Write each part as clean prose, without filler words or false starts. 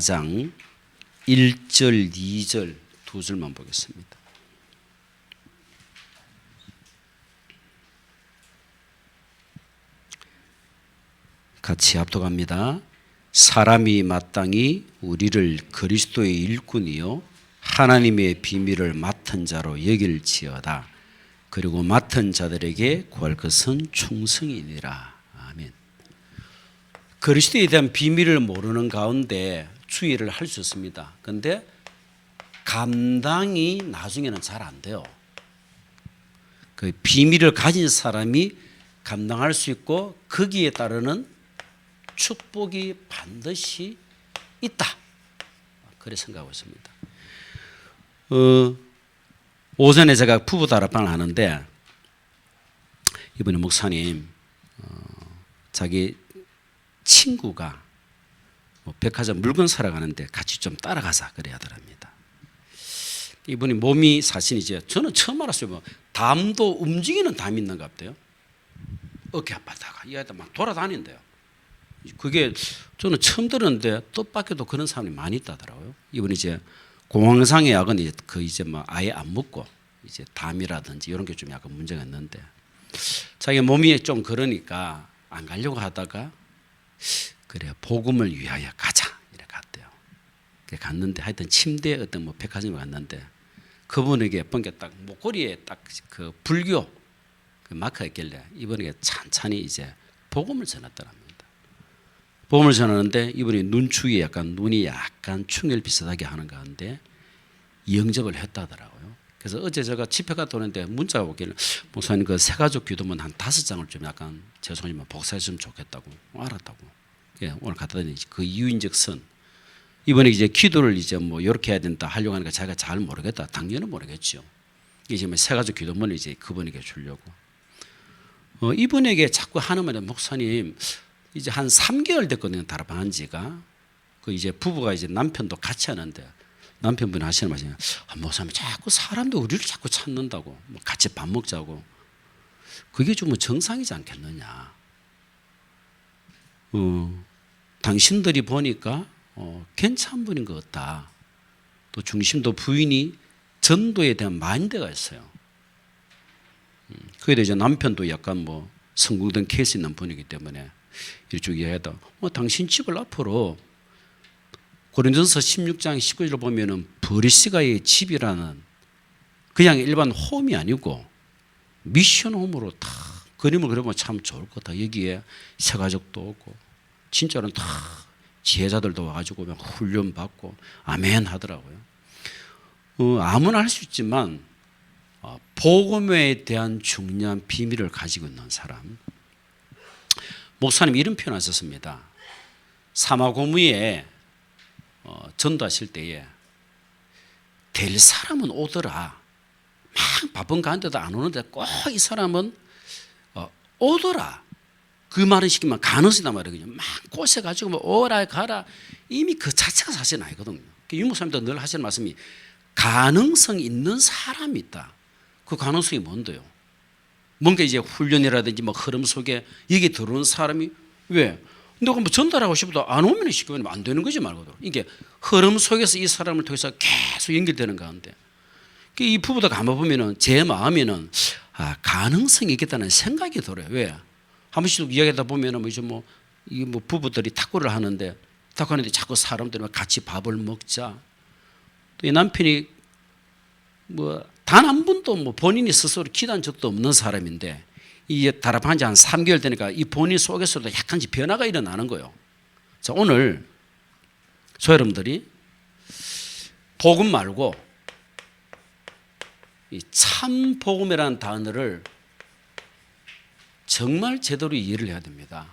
4장 1절, 2절 두 줄만 보겠습니다. 같이 합독합니다. 사람이 마땅히 우리를 그리스도의 일꾼이요 하나님의 비밀을 맡은 자로 여길지어다. 그리고 맡은 자들에게 구할 것은 충성이니라. 아멘. 그리스도에 대한 비밀을 모르는 가운데 주의를 할 수 있습니다. 그런데 감당이 나중에는 잘 안 돼요. 그 비밀을 가진 사람이 감당할 수 있고 거기에 따르는 축복이 반드시 있다. 그렇게 생각하고 있습니다. 오전에 제가 부부 다락방을 하는데 이번에 목사님 자기 친구가 백화점 물건 사러 가는데 같이 좀 따라가자 그래야 하더랍니다. 이분이 몸이 사실 이제 저는 처음 알았어요. 담도 움직이는 담이 있는가 보대요. 어깨 아파다가 이 아이들 막 돌아다닌대요. 그게 저는 처음 들었는데 뜻밖에도 그런 사람이 많이 있다더라고요. 이분이 이제 공황상의 약은 이제 뭐 아예 안 먹고 이제 담이라든지 이런 게 좀 약간 문제가 있는데 자기 몸이 좀 그러니까 안 가려고 하다가 그래 복음을 위하여 가자 이렇게 갔대요. 갔는데 하여튼 침대에 어떤 뭐 백화점에 갔는데 그분에게 본게 딱 목걸이에 딱 그 불교 그 마크가 있길래 이분에게 찬찬히 이제 복음을 전했더랍니다. 복음을 전하는데 이분이 눈 주위에 약간 눈이 약간 충혈 비슷하게 하는 가운데 영접을 했다더라고요. 그래서 어제 제가 집회 갔다 오는데 문자가 오길래 목사님 그 새가족 기도문 한 5장을 좀 약간 죄송하지만 복사했으면 좋겠다고 알았다고. 예, 오늘 갖다 드린 그 이유인즉슨 이번에 이제 기도를 이제 뭐 이렇게 해야 된다 하려고 하니까 자기가 잘 모르겠다. 당연히 모르겠죠. 이제 뭐 새가족 기도문을 이제 그분에게 주려고. 이분에게 자꾸 하는 말은 목사님 이제 한 3개월 됐거든요. 다락방한 지가. 그 이제 부부가 이제 남편도 같이 하는데 남편분이 하시는 말씀이 목사님 자꾸 사람도 우리를 자꾸 찾는다고 뭐 같이 밥 먹자고 그게 좀 뭐 정상이지 않겠느냐. 당신들이 보니까 괜찮은 분인 것 같다. 또 중심도 부인이 전도에 대한 마인드가 있어요. 그에 대해 이제 남편도 약간 뭐 성공된 케이스 있는 분이기 때문에 이쪽 이해하다. 당신 집을 앞으로 고린도전서 16장 19절을 보면은 버리시가의 집이라는 그냥 일반 홈이 아니고 미션 홈으로 다 그림을 그려보면 참 좋을 것 같아. 여기에 새가족도 오고 진짜로는 다 지혜자들도 와가지고 훈련 받고 아멘 하더라고요. 아무나 할 수 있지만 복음에 대한 중요한 비밀을 가지고 있는 사람. 목사님 이런 표현 하셨습니다. 사마고무에 전도하실 때에 될 사람은 오더라. 막 바쁜 가운데도 안 오는데 꼭 이 사람은 오더라. 그 말을 시키면 가능성이단 말이에요. 막 꼬셔가지고 뭐 오라 가라 이미 그 자체가 사실은 아니거든요. 유 목사님도 늘 하시는 말씀이 가능성 있는 사람이 있다. 그 가능성이 뭔데요? 뭔가 이제 훈련이라든지 뭐 흐름 속에 여기 들어오는 사람이 왜? 내가 뭐 전달하고 싶어도 안 오면 시키면 안 되는 거지 말거든. 이게 흐름 속에서 이 사람을 통해서 계속 연결되는 가운데 이 부부도 가만보면은 제 마음에는 가능성이 있겠다는 생각이 들어요. 왜? 한 번씩 이야기하다 보면은 이제 뭐 부부들이 탁구를 하는데 탁구하는데 자꾸 사람들이 같이 밥을 먹자. 또 이 남편이 뭐 단 한 번도 뭐 본인이 스스로 기도한 적도 없는 사람인데 이게 다락방한 지 한 3개월 되니까 이 본인 속에서도 약간씩 변화가 일어나는 거예요. 자, 오늘 저 여러분들이 복음 말고 이 참 복음이라는 단어를 정말 제대로 이해를 해야 됩니다.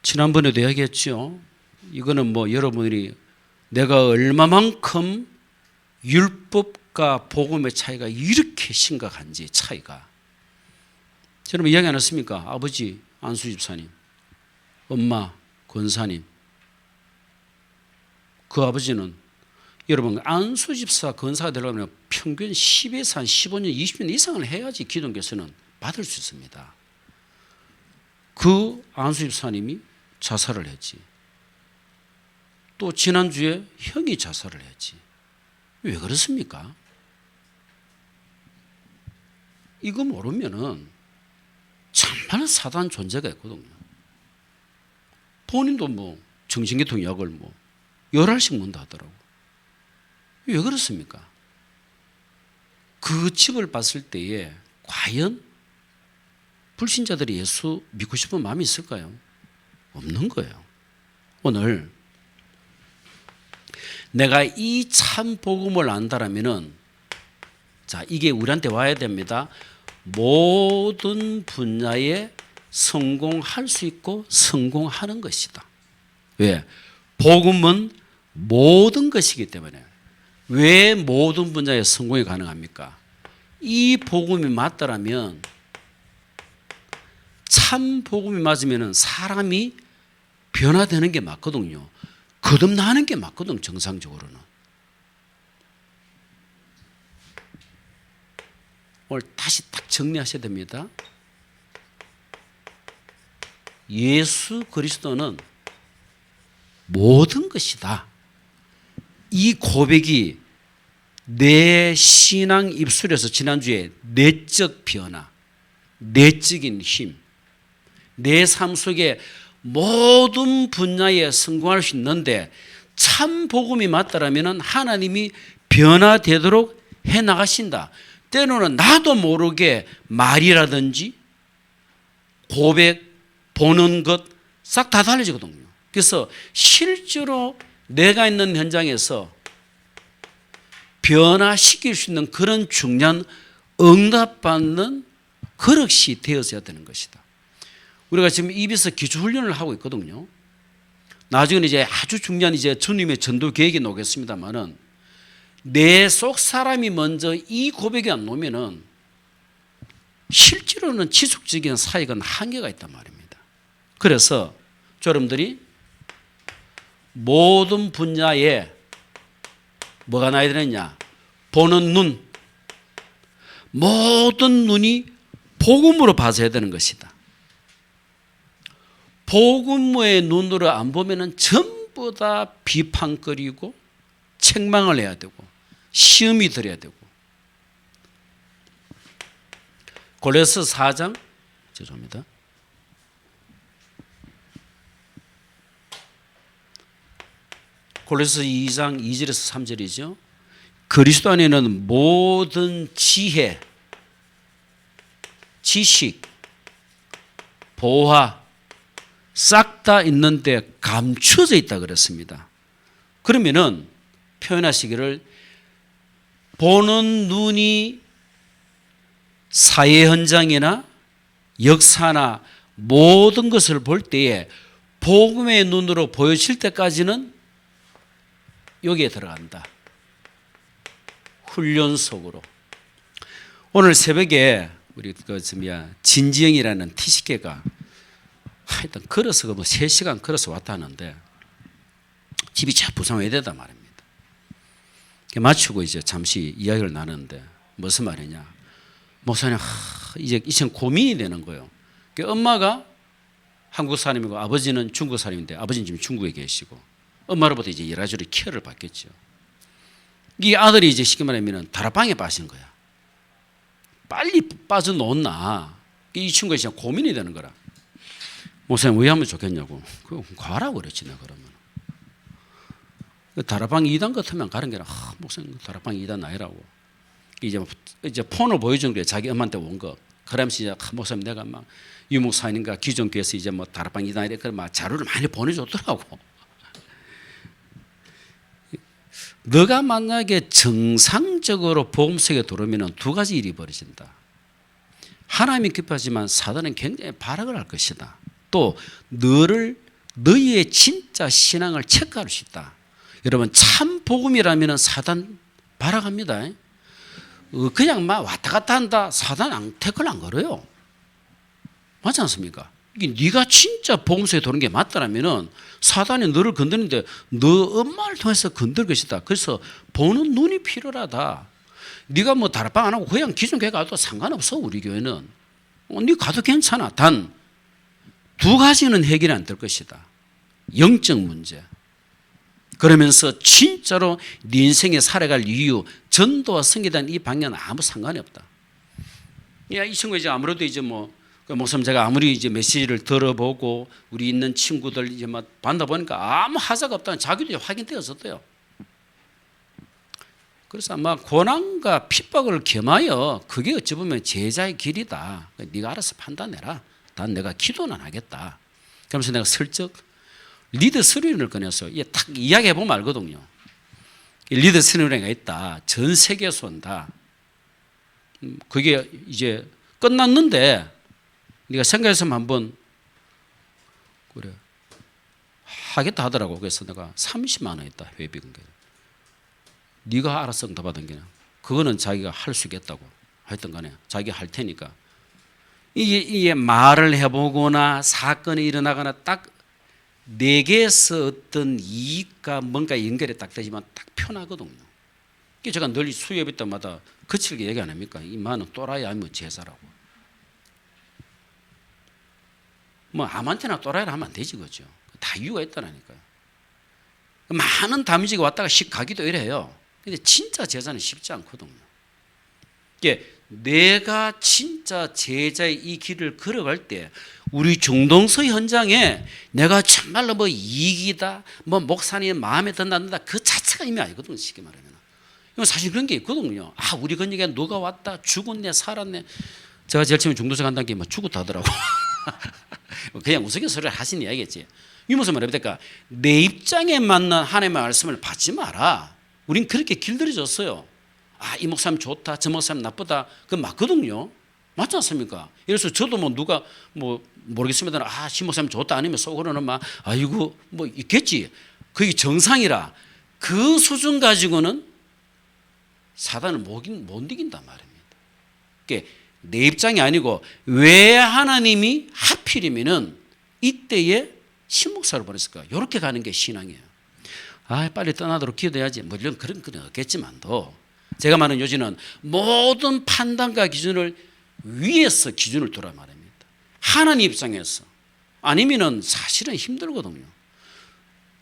지난번에도 이야기했죠. 이거는 뭐 여러분들이 내가 얼마만큼 율법과 복음의 차이가 이렇게 심각한지 차이가. 여러분 이야기 안 했습니까? 아버지 안수 집사님, 엄마 권사님. 그 아버지는 여러분 안수 집사 권사가 되려면 평균 10에서 한 15년, 20년 이상을 해야지 기독교에서는 받을 수 있습니다. 그 안수 집사님이 자살을 했지. 또 지난주에 형이 자살을 했지. 왜 그렇습니까? 이거 모르면은 정말 사단 존재가 있거든요. 본인도 뭐 정신계통 약을 뭐 10알씩 먹는다 하더라고. 왜 그렇습니까? 그 집을 봤을 때에 과연 불신자들이 예수 믿고 싶은 마음이 있을까요? 없는 거예요. 오늘 내가 이 참 복음을 안다라면은, 자, 이게 우리한테 와야 됩니다. 모든 분야에 성공할 수 있고 성공하는 것이다. 왜? 복음은 모든 것이기 때문에. 왜 모든 분야에 성공이 가능합니까? 이 복음이 맞다라면, 참 복음이 맞으면 사람이 변화되는 게 맞거든요. 거듭나는 게 맞거든, 정상적으로는. 오늘 다시 딱 정리하셔야 됩니다. 예수 그리스도는 모든 것이다. 이 고백이 내 신앙 입술에서 지난주에 내적 변화, 내적인 힘, 내 삶 속에 모든 분야에 성공할 수 있는데, 참 복음이 맞다라면 하나님이 변화되도록 해 나가신다. 때로는 나도 모르게 말이라든지 고백, 보는 것 싹 다 달라지거든요. 그래서 실제로 내가 있는 현장에서 변화시킬 수 있는 그런 중요한 응답받는 그릇이 되어져야 되는 것이다. 우리가 지금 입에서 기초훈련을 하고 있거든요. 나중에는 이제 아주 중요한 이제 주님의 전도 계획이 나오겠습니다만은, 내 속 사람이 먼저 이 고백이 안 나오면은 실제로는 지속적인 사역은 한계가 있단 말입니다. 그래서 여러분들이 모든 분야에 뭐가 나야 되느냐? 보는 눈, 모든 눈이 복음으로 봐서야 되는 것이다. 복음의 눈으로 안 보면은 전부 다 비판거리고 책망을 해야 되고 시험이 들어야 되고. 골로새 4장, 죄송합니다. 골로새 2장 2절에서 3절이죠. 그리스도 안에는 모든 지혜, 지식, 보화 싹 다 있는데 감추어져 있다 그랬습니다. 그러면은 표현하시기를, 보는 눈이 사회 현장이나 역사나 모든 것을 볼 때에 복음의 눈으로 보여질 때까지는 여기에 들어간다. 훈련 속으로. 오늘 새벽에 우리 진지영이라는 티식계가 하여튼 걸어서 뭐 3시간 걸어서 왔다 하는데, 집이 저 부산 외대다 말입니다. 마치고 이제 잠시 이야기를 나누는데 무슨 말이냐? 목사님, 이제 고민이 되는 거예요. 엄마가 한국 사람이고 아버지는 중국 사람인데, 아버지는 지금 중국에 계시고 엄마로부터 이제 이라저리 케어를 받겠죠. 이 아들이 이제 쉽게 말하면 다락방에 빠진 거야. 빨리 빠져놓나? 이 친구가 이제 고민이 되는 거라. 목사님, 왜 하면 좋겠냐고. 그럼 가라고 그랬지, 내가 그러면. 다락방 2단 같으면 가는 게라, 목사님, 다락방 2단 나이라고. 이제 폰을 보여준 거예요. 자기 엄마한테 온 거. 그러면서 이제, 목사님, 내가 막 유목사님과 기존 교회에서 이제 뭐 다락방 2단 이렇게 막 자료를 많이 보내줬더라고. 너가 만약에 정상적으로 복음 속에 들어오면 두 가지 일이 벌어진다. 하나님이 기뻐하지만 사단은 굉장히 발악을 할 것이다. 또 너희의 진짜 신앙을 체크할 수 있다. 여러분, 참 복음이라면 사단 발악합니다. 그냥 막 왔다 갔다 한다. 사단 태클 안 걸어요. 맞지 않습니까? 이게 네가 진짜 복음 속에 도는 게 맞다라면은 사단이 너를 건드는데 너 엄마를 통해서 건들 것이다. 그래서 보는 눈이 필요하다. 네가 뭐 다락방 안 하고 그냥 기존 교회 가도 상관없어. 우리 교회는 네 가도 괜찮아. 단 두 가지는 해결이 안 될 것이다. 영적 문제. 그러면서 진짜로 네 인생에 살아갈 이유, 전도와 성기단 이 방향은 아무 상관이 없다. 야, 이 친구 이제 아무래도 이제 목사님 제가 아무리 이제 메시지를 들어보고 우리 있는 친구들 이제 만나 보니까 아무 하자가 없다는 자기도 확인되었었대요. 그래서 아마 고난과 핍박을 겸하여 그게 어찌 보면 제자의 길이다. 네가 알아서 판단해라. 난 내가 기도는 하겠다. 그러면서 내가 슬쩍 리더 세리머니를 꺼내서 이게 딱 이야기해 보면 알거든요. 리더 세리머니가 있다. 전 세계에서 온다. 그게 이제 끝났는데 네가 생각해서 한번 그래 하겠다 하더라고. 그래서 내가 30만 원 했다. 회비 공개. 네가 알아서 응답하던 게는 그거는 자기가 할 수 있겠다고 하여튼 간에 자기가 할 테니까 이게 말을 해보거나 사건이 일어나거나 딱 내게서 어떤 이익과 뭔가 연결이 딱 되지만 딱 편하거든요. 제가 늘 수협일 때마다 거칠게 얘기 안 합니까? 이 만은 또라이 아니면 제사라고. 아무한테나 또라이를 하면 안 되지, 그죠? 다 이유가 있다라니까요. 많은 다미지가 왔다가 씩 가기도 이래요. 근데 진짜 제자는 쉽지 않거든요. 내가 진짜 제자의 이 길을 걸어갈 때 우리 중동서 현장에 내가 정말로 이익이다, 목사님 마음에 든다 그 자체가 의미 아니거든요. 쉽게 말하면. 이건 사실 그런 게 있거든요. 우리 건역에 누가 왔다, 죽었네, 살았네. 제가 제일 처음에 중도서 간다는 게 죽었다 하더라고. 그냥 우스갯소리를 하신 이야기겠지. 이 무슨 말입니까? 내 입장에 맞는 하나님의 말씀을 받지 마라. 우린 그렇게 길들여졌어요. 이 목사님 좋다, 저 목사님 나쁘다. 그건 맞거든요. 맞지 않습니까? 그래서 저도 누가 모르겠습니다. 시 목사님 좋다 아니면 속으로는 아이고 있겠지. 그게 정상이라. 그 수준 가지고는 사단을 못 이긴단 말입니다. 내 입장이 아니고 왜 하나님이 하필이면은 이때에 신목사를 보냈을까? 이렇게 가는 게 신앙이에요. 빨리 떠나도록 기도해야지. 물론 그런 건 없겠지만도 제가 말하는 요지는 모든 판단과 기준을 위에서 기준을 두라 말입니다. 하나님 입장에서 아니면은 사실은 힘들거든요.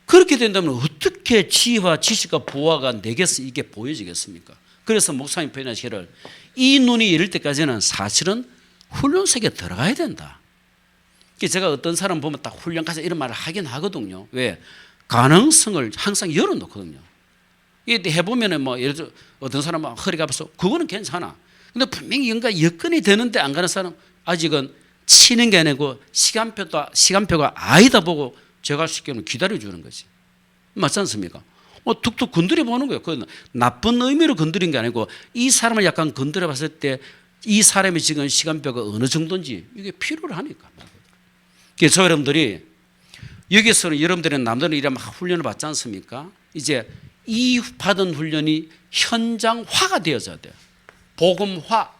그렇게 된다면 어떻게 지혜와 지식과 보화가 내게서 이게 보여지겠습니까? 그래서 목사님 표현하시기를 이 눈이 이럴 때까지는 사실은 훈련석에 들어가야 된다. 제가 어떤 사람 보면 딱 훈련 가서 이런 말을 하긴 하거든요. 왜? 가능성을 항상 열어놓거든요. 이게 해보면은 예를 들어 어떤 사람은 허리가 아파서 그거는 괜찮아. 근데 분명히 뭔가 여건이 되는데 안 가는 사람 아직은 치는 게 아니고 시간표가 아니다 보고 제가 쉽게는 기다려주는 거지. 맞지 않습니까? 툭툭 건드려 보는 거예요. 그건 나쁜 의미로 건드린 게 아니고 이 사람을 약간 건드려 봤을 때 이 사람이 지금 시간표가 어느 정도인지 이게 필요를 하니까. 그래서 여러분들이 여기서는 여러분들은 남들은 이런 훈련을 받지 않습니까? 이제 이 받은 훈련이 현장화가 되어져야 돼요. 복음화,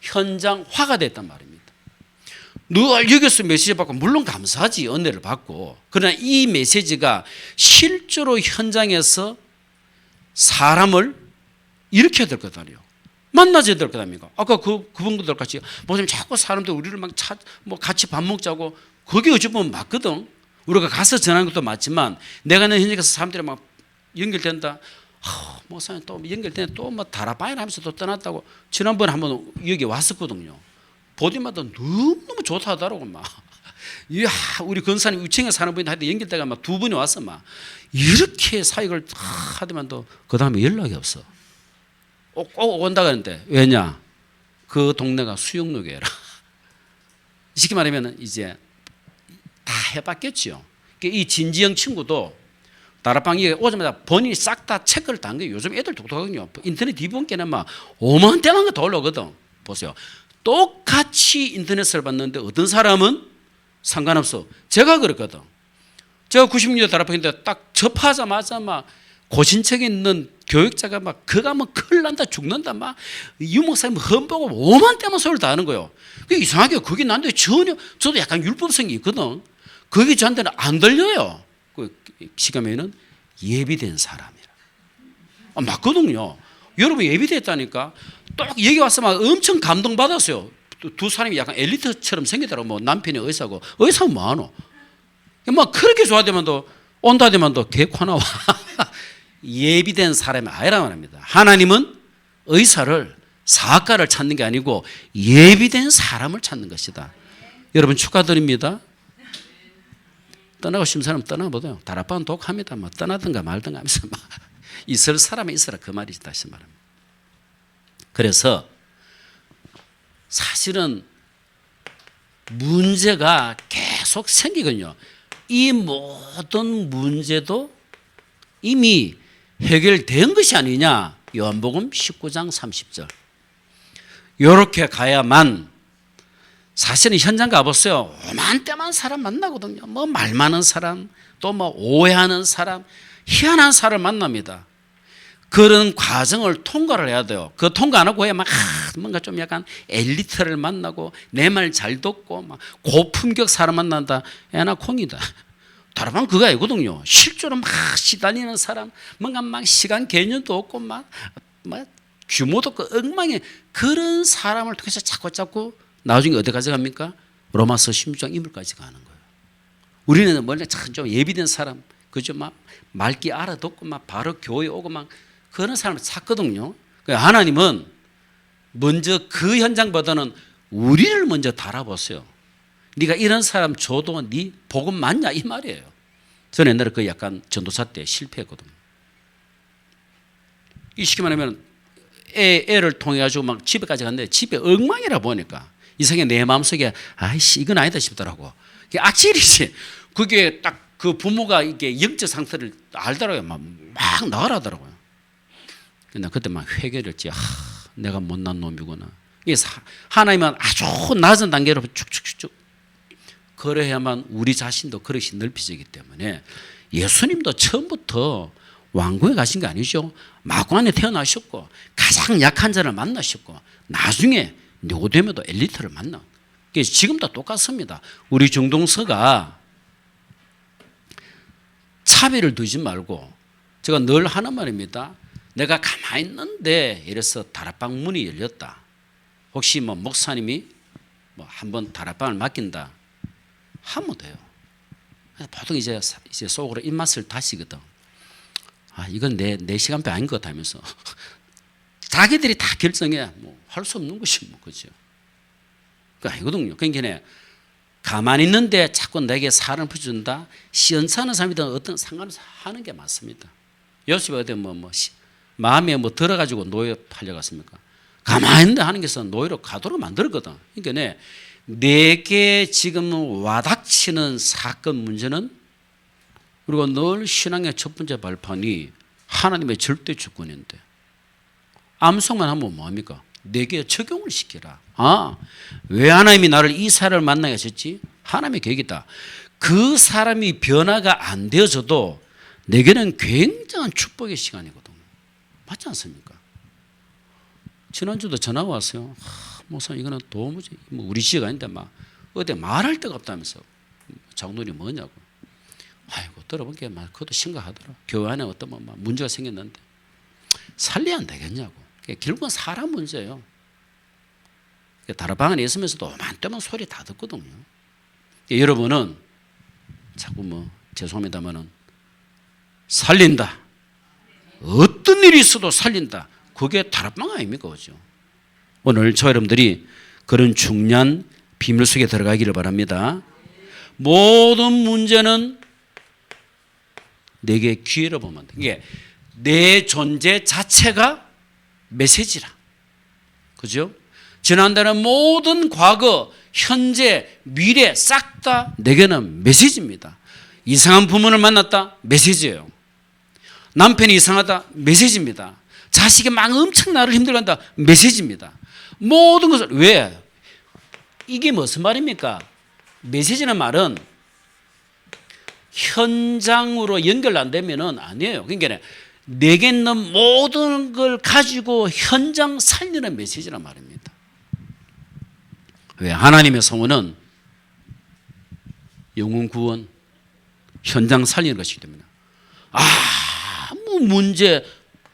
현장화가 됐단 말입니다. 늘 여기서 메시지 받고 물론 감사하지, 은혜를 받고. 그러나 이 메시지가 실제로 현장에서 사람을 일으켜야 될 거다요. 만나줘야 될 거다니까. 아까 그분들 같이 목사님 자꾸 사람들 우리를 같이 밥 먹자고 그게 어찌 보면 맞거든. 우리가 가서 전하는 것도 맞지만 내가 있는 현장에서 사람들이 연결된다. 목사님 또 연결되네 또 다라바이나 하면서 또 떠났다고. 지난번에 한번 여기 왔었거든요. 보디마다 너무너무 좋다 하더라고. 이야, 우리 건사님 위층에 사는 분이 하여튼 연결대가 두 분이 왔어. 이렇게 사역을 하더만도 그 다음에 연락이 없어. 꼭 온다고 하는데 왜냐? 그 동네가 수영로교회라. 쉽게 말하면 이제 다 해봤겠죠. 이 진지영 친구도 다락방에 오자마자 본인이 싹 다 체크를 다 한 거예요. 요즘 애들 똑똑하거든요. 인터넷 디본께는 5만 대만 거 더 올라오거든. 보세요. 똑같이 인터넷을 봤는데 어떤 사람은 상관없어. 제가 그랬거든. 제가 96년 다락방인데 딱 접하자마자 고신청에 있는 교육자가 그가 큰일 난다 죽는다 유목사님 험보고 5만 대만 소리를 다 하는 거예요. 이상하게 그게 나한테 전혀 저도 약간 율법성이 있거든. 그게 저한테는 안 들려요. 시간에는 예비된 사람이라. 맞거든요. 여러분 예비됐다니까. 또 여기 와서 엄청 감동받았어요. 두 사람이 약간 엘리트처럼 생기더라고. 뭐 남편이 의사고 의사는 뭐하노? 뭐 그렇게 좋아되면도 온다 되면도 개코 나와. 예비된 사람이 아니라 말합니다. 하나님은 의사를 사학가를 찾는 게 아니고 예비된 사람을 찾는 것이다. 여러분 축하드립니다. 떠나고 싶은 사람 떠나보세요. 다락방은 독합니다. 뭐 떠나든가 말든가 하면서 있을 사람이 있어라 그 말이지 다시 말합니다. 그래서 사실은 문제가 계속 생기거든요. 이 모든 문제도 이미 해결된 것이 아니냐. 요한복음 19장 30절. 이렇게 가야만 사실은 현장 가보세요. 오만때만 사람 만나거든요. 뭐 말 많은 사람, 또 뭐 오해하는 사람, 희한한 사람을 만납니다. 그런 과정을 통과를 해야 돼요. 그 통과 안 하고 해야 뭔가 좀 약간 엘리트를 만나고 내 말 잘 듣고 막 고품격 사람 만난다. 애나 콩이다. 다르반 그거 아니거든요. 실제로 막 시달리는 사람, 뭔가 막 시간 개념도 없고 막 규모도 없고 엉망이 그런 사람을 통해서 자꾸 나중에 어디까지 갑니까? 로마서 16장 인물까지 가는 거예요. 우리는 원래 좀 예비된 사람, 그죠? 막 맑게 알아듣고 막 바로 교회 오고 막 그런 사람을 찾거든요. 하나님은 먼저 그 현장보다는 우리를 먼저 달아보세요. 네가 이런 사람 줘도 네 복음 맞냐 이 말이에요. 저는 옛날에 그 약간 전도사 때 실패했거든요. 이 쉽게 말하면 애를 통해 가지고 막 집에까지 갔는데 집에 엉망이라 보니까 이상하게 내 마음속에 아이씨 이건 아니다 싶더라고. 그게 악질이지. 그게 딱 그 부모가 이게 영적 상태를 알더라고요. 막 나가라더라고요. 근데 그때 막 회개를 했지. 내가 못난 놈이구나. 이게 하나님은 아주 낮은 단계로 쭉쭉쭉 그래야만 우리 자신도 그릇이 넓혀지기 때문에 예수님도 처음부터 왕궁에 가신 게 아니죠. 마구간에 태어나셨고 가장 약한 자를 만나셨고 나중에 니고데모도 엘리트를 만나. 지금도 똑같습니다. 우리 중동서가 차별을 두지 말고 제가 늘 하는 말입니다. 내가 가만히 있는데 이래서 다락방 문이 열렸다. 혹시 뭐 목사님이 뭐 한번 다락방을 맡긴다 하면 돼요. 보통 이제 속으로 입맛을 다시거든. 이건 내 시간표 아닌 것 같으면서 자기들이 다 결정해 뭐 할 수 없는 것이 뭐 그죠. 그 아니거든요. 그러니까 가만히 있는데 자꾸 내게 사랑을 붙여준다. 시원찮은 사람이든 어떤 상관없이 하는 게 맞습니다. 요셉이 어디 마음에 들어가지고 노예 팔려갔습니까? 가만히 있는데 하는 게서 노예로 가도록 만들었거든. 그러니까 내게 지금 와닥치는 사건 문제는 그리고 늘 신앙의 첫 번째 발판이 하나님의 절대 주권인데 암송만 하면 뭐합니까? 내게 적용을 시키라. 왜 하나님이 나를 이 사람을 만나게 하셨지? 하나님의 계획이다. 그 사람이 변화가 안 되어져도 내게는 굉장한 축복의 시간이거든. 맞지 않습니까? 지난주도 전화가 왔어요. 목사님 이거는 도무지 우리 지가 아닌데 막 어디 말할 데가 없다면서 장로님 뭐냐고. 아이고 들어본 게 막 그것도 심각하더라. 교회 안에 어떤 문제가 생겼는데 살려야 안 되겠냐고. 결국은 사람 문제예요. 다락방 안에 있으면서도 오만때만 소리 다 듣거든요. 여러분은 자꾸 죄송합니다만은 살린다. 어떤 일이 있어도 살린다. 그게 다락방 아닙니까? 그죠? 오늘 저 여러분들이 그런 중요한 비밀 속에 들어가기를 바랍니다. 모든 문제는 내게 기회로 보면 돼. 이게 내 존재 자체가 메시지라. 그죠? 지난달의 모든 과거, 현재, 미래 싹 다 내게는 메시지입니다. 이상한 부모를 만났다? 메시지예요. 남편이 이상하다? 메시지입니다. 자식이 막 엄청 나를 힘들게 한다? 메시지입니다. 모든 것을 왜? 이게 무슨 말입니까? 메시지는 말은 현장으로 연결 안 되면은 아니에요. 그러니까 내게 있는 모든 걸 가지고 현장 살리는 메시지란 말입니다. 왜? 하나님의 성원은 영혼 구원, 현장 살리는 것이기 때문에 아무 문제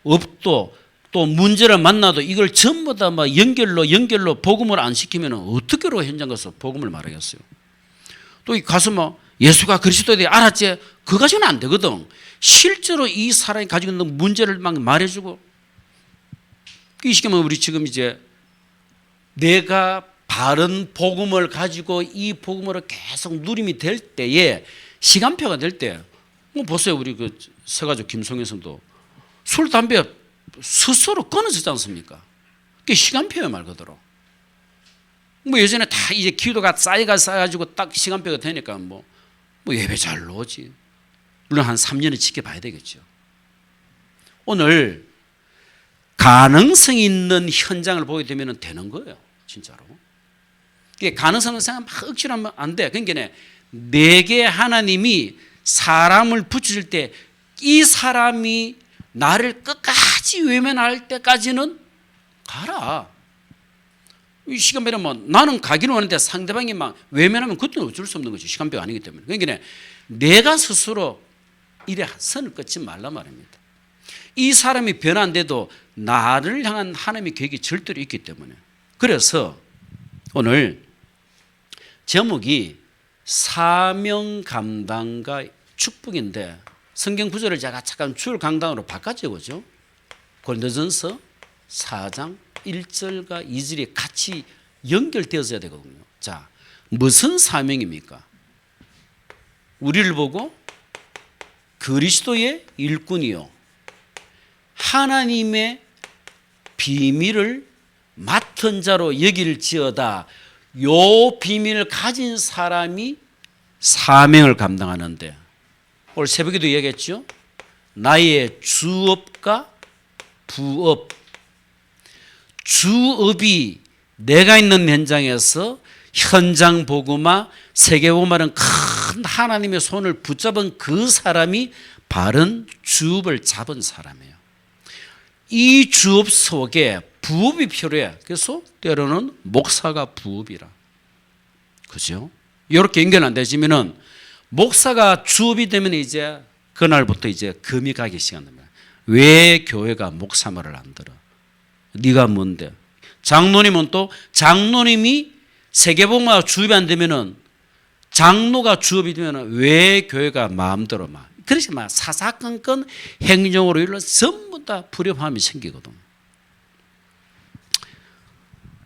없도 또 문제를 만나도 이걸 전부 다 막 연결로 복음을 안 시키면 어떻게로 현장 가서 복음을 말하겠어요. 또 가서 뭐 예수가 그리스도에 알았지? 그거 가지고는 안 되거든. 실제로 이 사람이 가지고 있는 문제를 막 말해주고, 이 시기면 우리 지금 이제 내가 바른 복음을 가지고 이 복음으로 계속 누림이 될 때에, 시간표가 될 때, 뭐 보세요. 우리 그 서가족 김송현 선도 술, 담배 스스로 끊어지지 않습니까? 그게 시간표예요, 말 그대로. 뭐 예전에 다 이제 기도가 쌓여가지고 딱 시간표가 되니까 뭐 예배 잘 나오지. 물론 한 3년을 지켜봐야 되겠죠. 오늘 가능성이 있는 현장을 보게 되면 되는 거예요, 진짜로. 이게 가능성을 생각 막 억지로 하면 안 돼. 그러니까 내게 하나님이 사람을 붙여줄 때 이 사람이 나를 끝까지 외면할 때까지는 가라. 이 시간표는 뭐 나는 가기는 하는데 상대방이 막 외면하면 그때는 어쩔 수 없는 거지. 시간표가 아니기 때문에. 그러니까 내가 스스로 이래 선을 끊지 말라 말입니다. 이 사람이 변한데도 나를 향한 하나님의 계획이 절대로 있기 때문에. 그래서 오늘 제목이 사명 감당과 축복인데, 성경 구절을 제가 잠깐 줄 강당으로 바꿔 적어죠. 고린도전서 4장 1절과 2절이 같이 연결되어져야 되거든요. 자, 무슨 사명입니까? 우리를 보고 그리스도의 일꾼이요 하나님의 비밀을 맡은 자로 여길지어다. 요 비밀을 가진 사람이 사명을 감당하는데, 오늘 새벽에도 얘기했죠. 나의 주업과 부업. 주업이 내가 있는 현장에서 현장 복음화, 세계 복음화는 큰 하나님의 손을 붙잡은 그 사람이 바른 주업을 잡은 사람이에요. 이 주업 속에 부업이 필요해. 그래서 때로는 목사가 부업이라. 그죠? 이렇게 연결 안 되시면은 목사가 주업이 되면 이제 그날부터 이제 금이 가기 시작합니다. 왜 교회가 목사 말을 안 들어? 네가 뭔데? 장로님은 또 장로님이 세계복음화 주업이 안 되면은, 장로가 주업이 되면은 왜 교회가 마음대로 막 그래서 막 사사건건 행정으로 일로 전부 다 불협화음이 생기거든.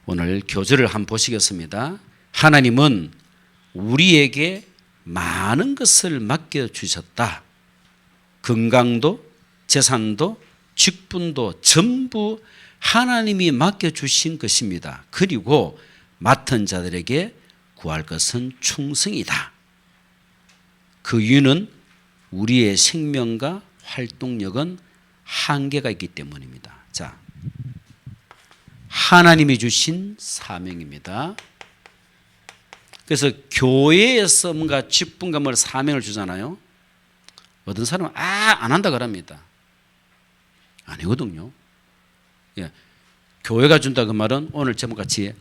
오늘 교절을 한번 보시겠습니다. 하나님은 우리에게 많은 것을 맡겨주셨다. 건강도 재산도 직분도 전부 하나님이 맡겨주신 것입니다. 그리고 맡은 자들에게 구할 것은 충성이다. 그 이유는 우리의 생명과 활동력은 한계가 있기 때문입니다. 자, 하나님이 주신 사명입니다. 그래서 교회에서 뭔가 직분감을 사명을 주잖아요. 어떤 사람은 안 한다 그럽니다. 아니거든요. 예. 교회가 준다 그 말은 오늘 제목같이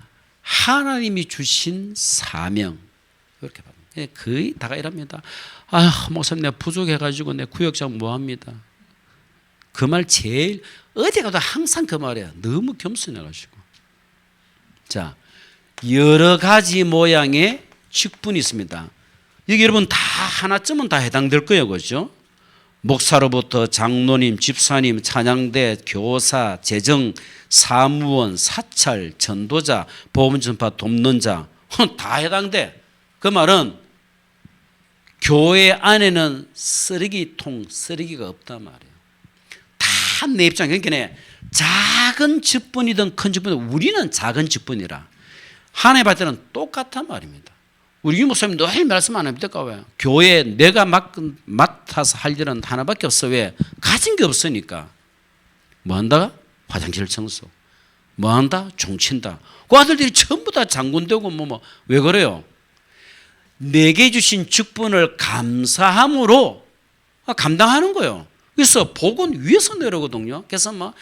하나님이 주신 사명, 이렇게 봅니다. 예, 거의 다가 이랍니다. 목사님 내가 부족해가지고 내 구역장 뭐합니다. 그 말 제일 어디 가도 항상 그 말이에요. 너무 겸손해가지고. 자, 여러 가지 모양의 직분이 있습니다. 여기 여러분 다 하나쯤은 다 해당될 거예요. 그죠? 목사로부터 장로님, 집사님, 찬양대, 교사, 재정, 사무원, 사찰, 전도자, 복음전파 돕는 자, 다 해당돼. 그 말은 교회 안에는 쓰레기가 없단 말이에요. 다 내 입장. 그러니까 작은 직분이든 큰 직분이든 우리는 작은 직분이라 하나님 받을 때는 똑같단 말입니다. 우리 유 목사님 늘 말씀 안 합니까? 왜? 교회에 내가 맡아서 할 일은 하나밖에 없어. 왜? 가진 게 없으니까. 뭐 한다? 화장실 청소. 뭐 한다? 종친다. 그 아들들이 전부 다 장군 되고 왜 그래요? 내게 주신 직분을 감사함으로 감당하는 거예요. 그래서 복은 위에서 내려오거든요. 그래서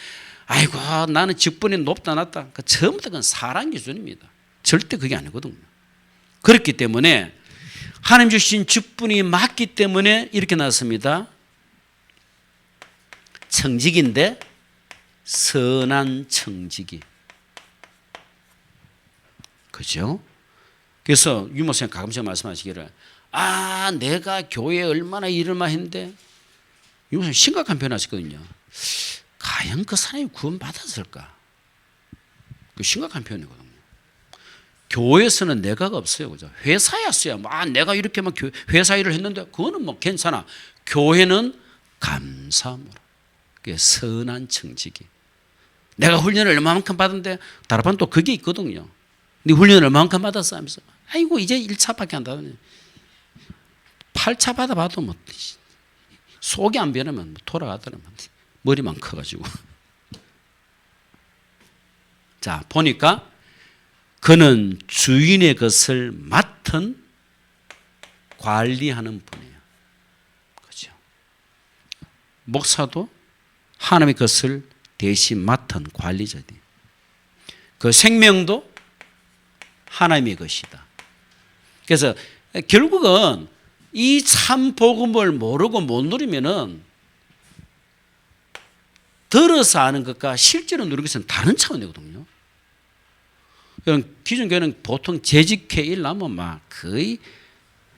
아이고 나는 직분이 높다 낮다. 전부 다 그건 사람 기준입니다. 절대 그게 아니거든요. 그렇기 때문에 하나님 주신 직분이 맞기 때문에 이렇게 나왔습니다. 청직인데 선한 청지기. 그죠? 그래서 유목사님 가끔씩 말씀하시기를 내가 교회에 얼마나 일을 많이 했는데 유목사님 심각한 표현하시거든요. 과연 그 사람이 구원받았을까? 그 심각한 표현이거든요. 교회에서는 내가가 없어요. 그죠? 회사였어야 내가 이렇게만 회사 일을 했는데 그거는 뭐 괜찮아. 교회는 감사함으로. 그게 선한 청지기. 내가 훈련을 얼마만큼 받았는데 다른 반 또 그게 있거든요. 네 훈련을 얼마만큼 받았어 하면서 아이고 이제 1차밖에 안 받았네. 8차 받아봐도 뭐 속이 안 변하면 돌아가더라면 머리만 커가지고. 자 보니까 그는 주인의 것을 맡은 관리하는 분이에요. 그렇죠? 목사도 하나님의 것을 대신 맡은 관리자들. 그 생명도 하나님의 것이다. 그래서 결국은 이 참 복음을 모르고 못 누리면은 들어서 아는 것과 실제로 누리는 것은 다른 차원이거든요. 기존 교회는 보통 재직회 일 나면 막 거의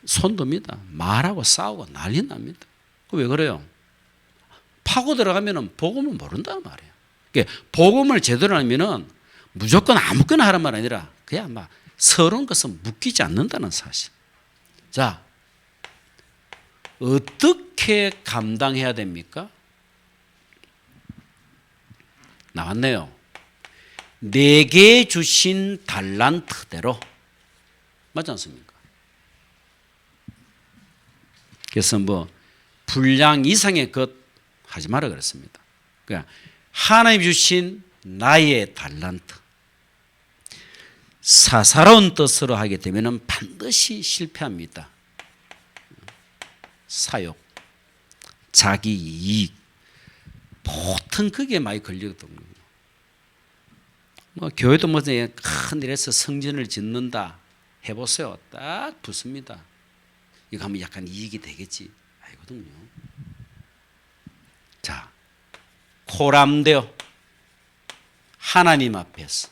손듭니다. 말하고 싸우고 난리 납니다. 왜 그래요? 파고 들어가면은 복음을 모른다는 말이에요. 그러니까 복음을 제대로 하면은 무조건 아무거나 하란 말 아니라 그냥 막 서러운 것은 묶이지 않는다는 사실. 자, 어떻게 감당해야 됩니까? 나왔네요. 내게 주신 달란트대로. 맞지 않습니까? 그래서 뭐 분량 이상의 것 하지 마라 그랬습니다. 그러니까 하나님 주신 나의 달란트. 사사로운 뜻으로 하게 되면 반드시 실패합니다. 사욕, 자기 이익, 보통 그게 많이 걸리거든요. 뭐 교회도 뭐 큰 일에서 성전을 짓는다 해보세요. 딱 붙습니다. 이거 하면 약간 이익이 되겠지. 아니거든요. 자, 코람되어 하나님 앞에서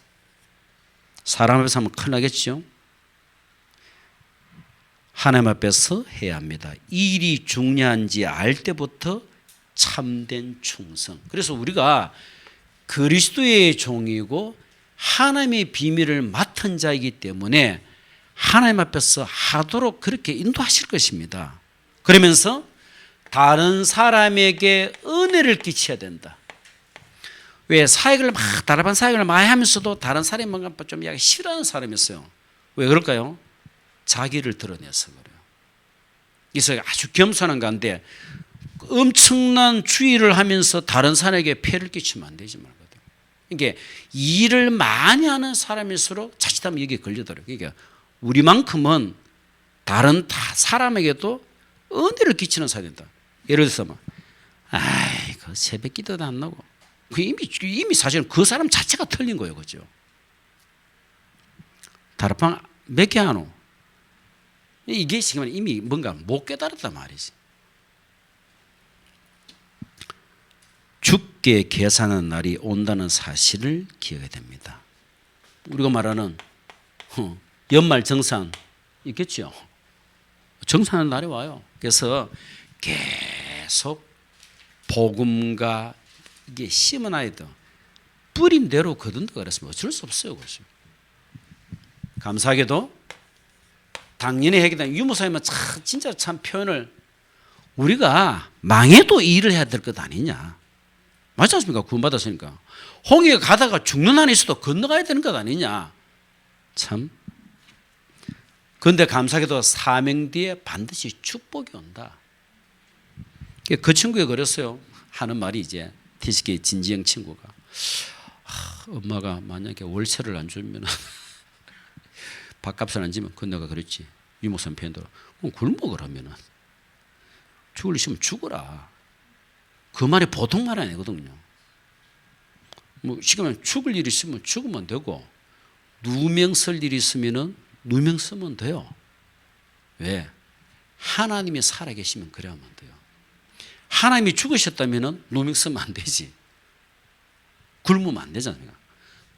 사람 앞에서 하면 큰일 나겠죠. 하나님 앞에서 해야 합니다. 일이 중요한지 알 때부터 참된 충성. 그래서 우리가 그리스도의 종이고 하나님의 비밀을 맡은 자이기 때문에 하나님 앞에서 하도록 그렇게 인도하실 것입니다. 그러면서 다른 사람에게 은혜를 끼쳐야 된다. 왜 사역을 다른 사역을 많이 하면서도 다른 사람이 뭔가 좀 싫어하는 사람이 있어요. 왜 그럴까요? 자기를 드러내서 그래요. 그래서 아주 겸손한 가운데 엄청난 주의를 하면서 다른 사람에게 폐를 끼치면 안 되지 말거든. 이게 일을 많이 하는 사람일수록 자칫하면 여기에 걸리더라고요. 그러니까 우리만큼은 다른 사람에게도 은혜를 끼치는 사람이 된다. 예를 들어서 그 새벽 기도도 안 나고 이미 사실은 그 사람 자체가 틀린 거예요. 그죠? 다르팡 몇 개 하노? 이게 지금 이미 뭔가 못 깨달았단 말이지. 죽게 계산하는 날이 온다는 사실을 기억해야 됩니다. 우리가 말하는 연말 정산 있겠죠. 정산하는 날이 와요. 그래서 계속 복음과 이게 심어놔야 돼. 뿌린 대로 거둔다 그랬으면 어쩔 수 없어요. 그렇죠? 감사하게도 당연히 하게 되면 유목사님은 진짜 참 표현을 우리가 망해도 일을 해야 될 것 아니냐. 맞지 않습니까? 구원받았으니까. 홍해에 가다가 죽는 한이 있어도 건너가야 되는 것 아니냐. 참. 그런데 감사하게도 사명 뒤에 반드시 축복이 온다. 그 친구가 그랬어요. 하는 말이 이제 TCK 진지영 친구가 엄마가 만약에 월세를 안 주면 밥값을 안 주면 그 내가 그랬지. 유목사님 편대로 그럼 굶어 그러면은 죽을 일 있으면 죽어라. 그 말이 보통 말 아니거든요. 뭐 시간에 죽을 일이 있으면 죽으면 되고 누명 쓸 일이 있으면은 누명 쓰면 돼요. 왜? 하나님이 살아계시면 그래야 하면 돼요. 하나님이 죽으셨다면은 누명 쓰면 안 되지. 굶으면 안 되잖아요.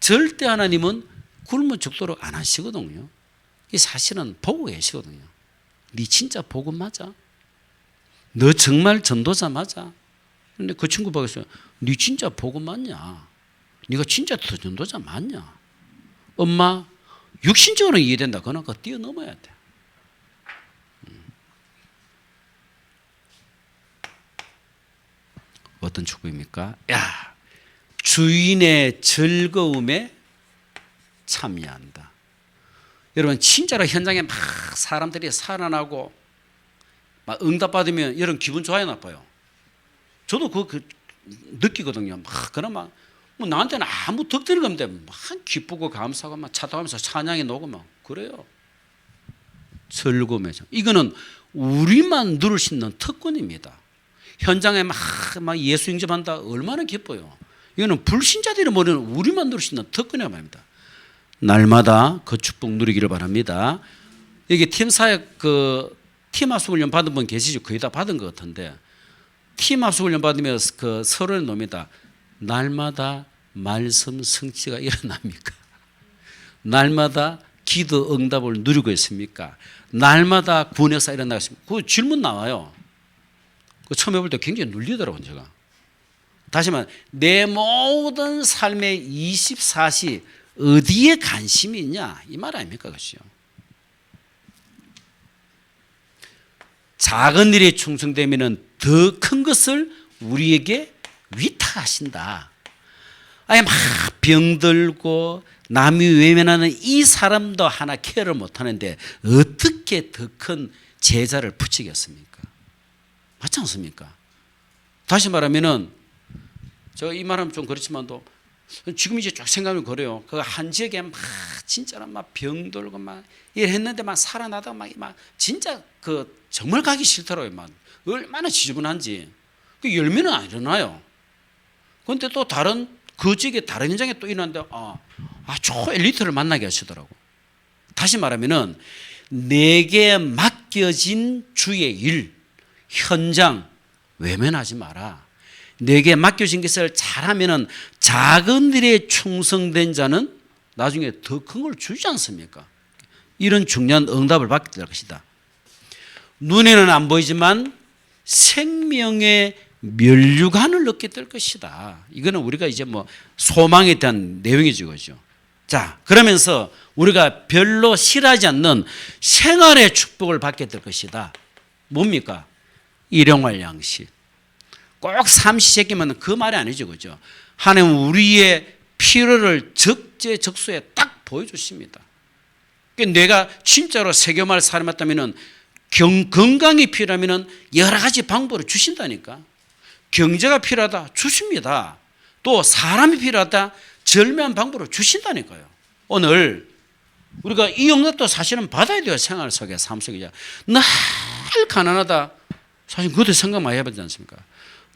절대 하나님은 굶어 죽도록 안 하시거든요. 이 사실은 보고 계시거든요. 네 진짜 복음 맞아? 너 정말 전도자 맞아? 근데 그 친구 보겠어요. 네 진짜 복음 맞냐? 네가 진짜 전도자 맞냐? 엄마 육신적으로 이해된다. 그러나 그거 뛰어넘어야 돼. 어떤 축복입니까? 야, 주인의 즐거움에 참여한다. 여러분 진짜로 현장에 막 사람들이 살아나고 막 응답받으면 여러분 기분 좋아요, 나빠요? 저도 그거 느끼거든요. 막 그나마 뭐 나한테는 아무 덕들이 없는데 막 기쁘고 감사하고 막 찾아가면서 찬양이 나고 막 그래요. 즐거움에 이거는 우리만 누릴 수 있는 특권입니다. 현장에 막 예수 영접한다 얼마나 기뻐요. 이거는 불신자들이 모르는 우리만 누릴 수 있는 특권이란 말입니다. 날마다 그 축복 누리기를 바랍니다. 여기 팀사역 팀 합숙 훈련 받은 분 계시죠? 거의 다 받은 것 같은데 팀 합숙 훈련 받으면 그 서론에 놉니다. 날마다 말씀 성취가 일어납니까? 날마다 기도 응답을 누리고 있습니까? 날마다 구원 역사 일어나고 있습니까? 그 질문 나와요. 그 처음 해볼 때 굉장히 눌리더라고요, 제가. 다시 말해, 내 모든 삶의 24시 어디에 관심이 있냐? 이 말 아닙니까, 그것이요. 작은 일에 충성되면 더 큰 것을 우리에게 위탁하신다. 아예 막 병들고 남이 외면하는 이 사람도 하나 케어를 못하는데 어떻게 더 큰 제자를 붙이겠습니까? 맞지 않습니까? 다시 말하면은 저 이 말하면 좀 그렇지만도 지금 이제 쭉 생각하면 그래요. 그 한 지역에 막 진짜로 막 병들고 막 이랬는데 막 살아나다가 막 진짜 그 정말 가기 싫더라고요. 막 얼마나 지저분한지. 그 열매는 안 일어나요. 그런데 또 다른 그 지역에 다른 현장에 또 일어났는데 초엘리트를 만나게 하시더라고. 다시 말하면은 내게 맡겨진 주의 일, 현장 외면하지 마라. 내게 맡겨진 것을 잘하면은 작은 일에 충성된 자는 나중에 더 큰 걸 주지 않습니까? 이런 중요한 응답을 받게 될 것이다. 눈에는 안 보이지만 생명의 면류관을 얻게 될 것이다. 이거는 우리가 이제 뭐 소망에 대한 내용이죠, 그죠? 자, 그러면서 우리가 별로 싫어하지 않는 생활의 축복을 받게 될 것이다. 뭡니까? 일용할 양식. 꼭 삼시세끼면 그 말이 아니죠, 그죠? 하나님은 우리의 필요를 적재적소에 딱 보여주십니다. 내가 진짜로 세교말 사람이었다면 건강이 필요하면 여러 가지 방법으로 주신다니까. 경제가 필요하다 주십니다. 또 사람이 필요하다 절묘한 방법으로 주신다니까요. 오늘 우리가 이 응답도 사실은 받아야 돼요. 생활 속에, 삶 속에. 늘 가난하다. 사실 그것도 생각 많이 해봤지 않습니까?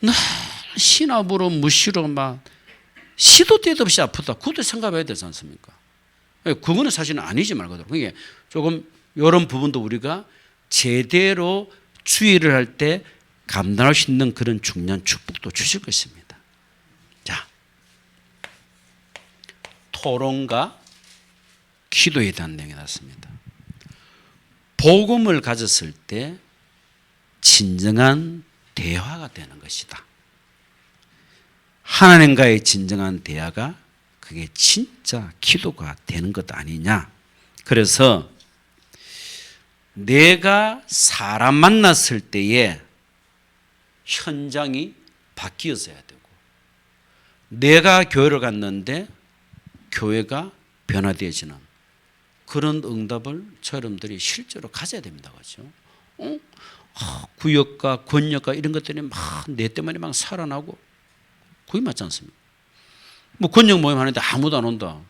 늘 신압으로 무시로 막 시도 때도 없이 아프다. 그것도 생각해야 되지 않습니까? 그거는 사실은 아니지 말거든요. 그게 조금 이런 부분도 우리가 제대로 주의를 할 때 감당할 수 있는 그런 중요한 축복도 주실 것입니다. 자, 토론과 기도에 대한 내용이 나왔습니다. 복음을 가졌을 때 진정한 대화가 되는 것이다. 하나님과의 진정한 대화가 그게 진짜 기도가 되는 것 아니냐. 그래서 내가 사람 만났을 때에 현장이 바뀌어져야 되고, 내가 교회를 갔는데 교회가 변화되어지는 그런 응답을 여러분들이 실제로 가져야 됩니다. 그렇죠? 구역과 권역과 이런 것들이 막 내 때문에 막 살아나고, 그게 맞지 않습니까? 뭐 권역 모임 하는데 아무도 안 온다.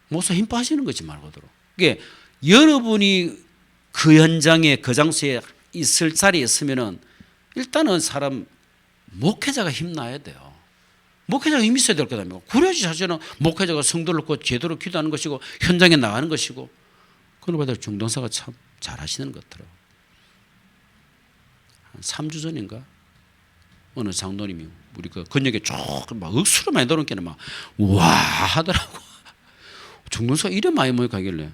모서 힘 빠지는 거지 말 그대로. 그게 여러분이 그 현장에 그 장소에 있을 자리에 있으면은 일단은 사람 목회자가 힘나야 돼요. 목회자가 힘이 있어야 될 거다. 그래야지 사실은 목회자가 성도를 놓고 제대로 기도하는 것이고 현장에 나가는 것이고, 그런 것들 중동사가 참 잘하시는 것 같더라고요. 한 3주 전인가 어느 장로님이 우리 그 근육에 조금 막 억수로 많이 들어온 게는 막 와 하더라고. 중동수가 이래 많이 모여가길래